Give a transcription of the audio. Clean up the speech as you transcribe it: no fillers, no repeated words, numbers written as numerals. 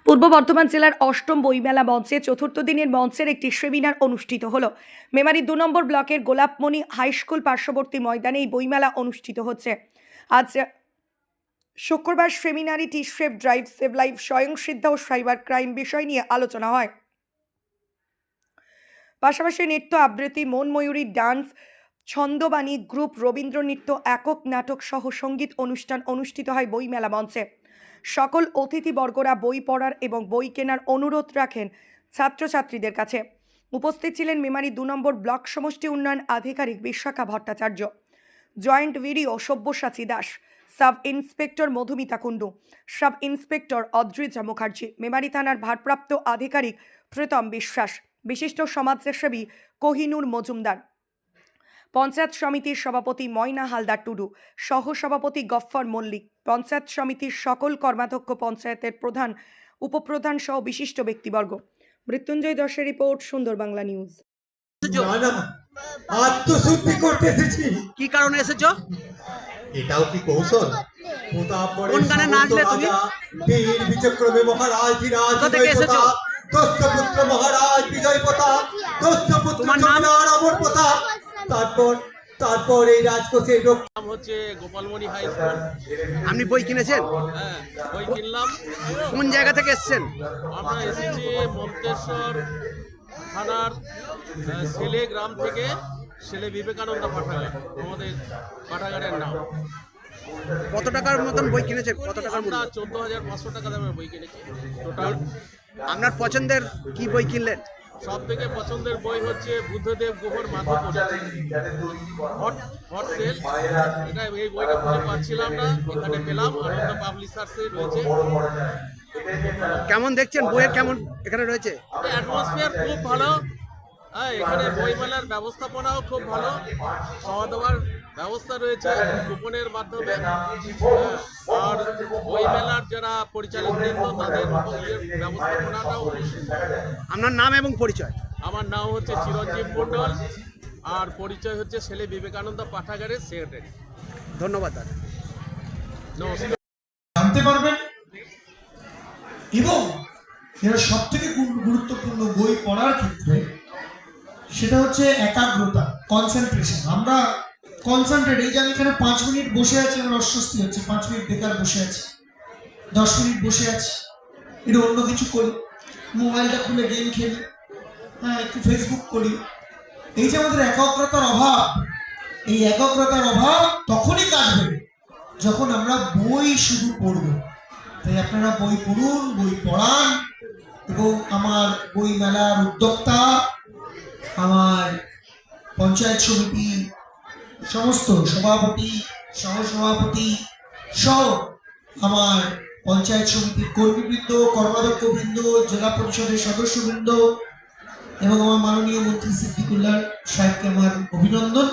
পূর্ব বর্ধমান জেলার অষ্টম বইমেলা মঞ্চে চতুর্থ দিনের মঞ্চের একটি সেমিনার অনুষ্ঠিত হলো। মেমারি 2 নম্বর ব্লকের গোলাপমণি হাই স্কুল পার্শ্ববর্তী ময়দানে এই বইমেলা অনুষ্ঠিত হচ্ছে। আজ শুক্রবার সেমিনারে টি-সেভ ড্রাইভ, সেভ লাইফ, স্বয়ংসিদ্ধা ও সাইবার ক্রাইম বিষয় নিয়ে আলোচনা হয়। পাশাপাশি নৃত্য, আবৃত্তি, মন ময়ূরী ডান্স, ছন্দবাণী গ্রুপ, রবীন্দ্র নৃত্য, একক নাটক সহ সঙ্গীত অনুষ্ঠান অনুষ্ঠিত হয় বইমেলা মঞ্চে। সকল অতিথিবর্গরা বই পড়ার এবং বই কেনার অনুরোধ রাখেন ছাত্রছাত্রীদের কাছে। উপস্থিত ছিলেন মেমারি 2 নম্বর ব্লক সমষ্টি উন্নয়ন আধিকারিক Bishakha Bhattacharya, joint BDO Sabyasachi Das, sub inspector Madhumita Kundu, sub inspector Adrija Mukherjee, Memari থানার ভারপ্রাপ্ত আধিকারিক প্রীতম বিশ্বাস, বিশিষ্ট সমাজসেবী কোহিনুর মজুমদার, পঞ্চায়েত সমিতির সভাপতি ময়না হালদার টুডু, সহ সভাপতি গফফর মল্লিক, পঞ্চায়েত সমিতির সকল কর্মাধ্যক্ষ, পঞ্চায়েতের প্রধান, উপপ্রধান সহ বিশিষ্ট ব্যক্তিবর্গ। মৃত্যুঞ্জয় দাসের রিপোর্ট, সুন্দর বাংলা নিউজ। আত্মশুদ্ধি করতে এসেছি। কি কারণে এসেছো? এটাও কি কৌশল? কোন গানে নাচলে তুমি? বীর বিচক্রমে মহারাজ ধীরাজ কোথা থেকে এসেছো? দস্তপুত্র মহারাজ বিজয় প্রতাপ, দস্তপুত্র তোমার নাম? অমর প্রতাপ। তারপর এই রাজকোষের নাম হচ্ছে গোপালমণি হাই স্কুল। আপনি বই কিনেছেন? হ্যাঁ, বই কিনলাম। কোন জায়গা থেকে এসেছেন? আমরা এসেছি মন্তেশ্বর থানার ছেলে গ্রাম থেকে, ছেলে বিবেকানন্দ পাঠাগার, আমাদের পাঠাগারের নাম। কত টাকার মতন বই কিনেছেন? কত টাকার আমরা মূল্য? 14,500 টাকা দামের বই কিনেছি টোটাল। আপনার পছন্দের কি বই কিনলেন? সব থেকে পছন্দের বই হচ্ছে বুদ্ধদেব গুহর মাধবপুর হট সেল। এটা এই বইটা খুঁজে পাচ্ছিলাম না, এখানে পেলাম। আনন্দ পাবলিশার্সে রয়েছে। কেমন দেখছেন বইয়ের? কেমন এখানে রয়েছে? অ্যাটমসফিয়ার খুব ভালো। হ্যাঁ, এখানে বইমেলার ব্যবস্থাপনাও খুব ভালো। খাওয়া দাওয়ার ব্যবস্থা রয়েছে কুপনের মাধ্যমে। আর বইমেলার যারা পরিচালক বৃন্দ, তাদের ব্যবস্থাপনাটাও বেশি। আপনার নাম এবং পরিচয়? আমার নাম হচ্ছে চিরঞ্জীব মণ্ডল, আর পরিচয় হচ্ছে ছেলে বিবেকানন্দ পাঠাগারের সেক্রেটারি। ধন্যবাদ দাদা। নমস্কার। জানতে পারবেন। এবং এরা সব থেকে গুরুত্বপূর্ণ বই পড়ার ক্ষেত্রে সেটা হচ্ছে একাগ্রতা, কনসেন্ট্রেশন। আমরা কনসেন্ট্রেট, এই যে আমি এখানে 5 মিনিট বসে আছি, আমার অস্বস্তি হচ্ছে। 5 মিনিট বেকার বসে আছি, 10 মিনিট বসে আছি, একটু অন্য কিছু করি, মোবাইলটা খুলে গেম খেলি, হ্যাঁ একটু ফেসবুক করি। এই যে আমাদের একাগ্রতার অভাব, এই একাগ্রতার অভাব তখনই কাটবে যখন আমরা বই শুধু পড়ব। তাই আপনারা বই পড়ুন, বই পড়ান। এবং আমার বই মেলার উদ্যোক্তা, আমার পঞ্চায়েত সমিতি সমস্ত সভাপতি, সহসভাপতি সহ আমার পঞ্চায়েত সমিতির কর্মীবৃন্দ, কর্মাধ্যক্ষবৃন্দ, জেলা পরিষদের সদস্যবৃন্দ এবং আমার মাননীয় মন্ত্রী সিদ্দিকুল্লাহ সাহেবকে আমার অভিনন্দন।